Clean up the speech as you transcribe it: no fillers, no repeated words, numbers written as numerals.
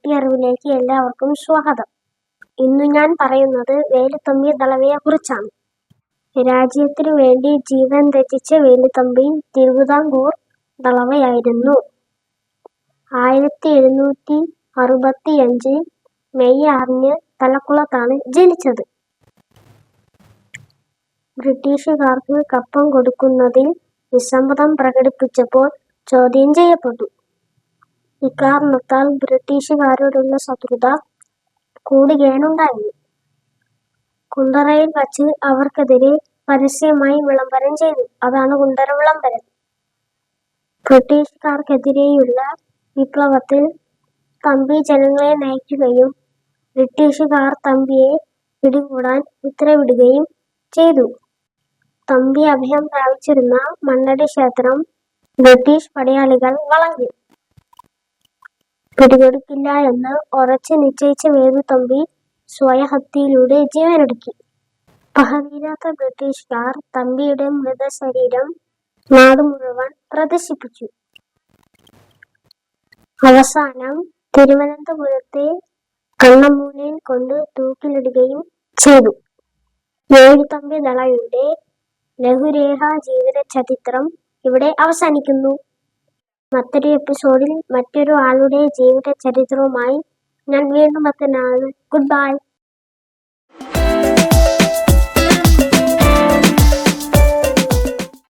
കുട്ടി അറിവിലേക്ക് എല്ലാവർക്കും സ്വാഗതം. ഇന്ന് ഞാൻ പറയുന്നത് വേലുത്തമ്പി ദളവയെ കുറിച്ചാണ്. രാജ്യത്തിനു വേണ്ടി ജീവൻ ത്യജിച്ച വേലുത്തമ്പി തിരുവിതാംകൂർ ദളവയായിരുന്നു. 1765 മെയ് 6 തലക്കുളത്താണ് ജനിച്ചത്. ബ്രിട്ടീഷുകാർക്ക് കപ്പം കൊടുക്കുന്നതിൽ വിസമ്മതം പ്രകടിപ്പിച്ചപ്പോൾ ചോദ്യം ചെയ്യപ്പെട്ടു. ഇക്കാരണത്താൽ ബ്രിട്ടീഷുകാരോടുള്ള ശത്രുത കൂടുകയാണുണ്ടായത്. കുണ്ടറയിൽ വച്ച് അവർക്കെതിരെ പരസ്യമായി വിളംബരം ചെയ്തു. അതാണ് കുണ്ടറ വിളംബരം. ബ്രിട്ടീഷുകാർക്കെതിരെയുള്ള വിപ്ലവത്തിൽ തമ്പി ജനങ്ങളെ നയിക്കുകയും ബ്രിട്ടീഷുകാർ തമ്പിയെ പിടികൂടാൻ ഉത്തരവിടുകയും ചെയ്തു. തമ്പി അഭയം പ്രാപിച്ചിരുന്ന മണ്ണടി ക്ഷേത്രം ബ്രിട്ടീഷ് പടയാളികൾ വളഞ്ഞു. പിടികൊടുക്കില്ല എന്ന് ഉറച്ചു നിശ്ചയിച്ച വേലുത്തമ്പി സ്വയഹത്യയിലൂടെ ജീവനൊടുക്കി. പകതീരാത്ത ബ്രിട്ടീഷുകാർ തമ്പിയുടെ മൃതശരീരം നാട് മുഴുവൻ പ്രദർശിപ്പിച്ചു. അവസാനം തിരുവനന്തപുരത്തെ കണ്ണമൂലയിൽ കൊണ്ട് തൂക്കിലിടുകയും ചെയ്തു. വേലുത്തമ്പി ദളവയുടെ ലഘുരേഖ ജീവിത ചരിത്രം ഇവിടെ അവസാനിക്കുന്നു. മറ്റൊരു എപ്പിസോഡിൽ മറ്റൊരു ആളുടെ ജീവിത ചരിത്രവുമായി ഞാൻ വീണ്ടും എത്തുന്നതാണ്. Good bye.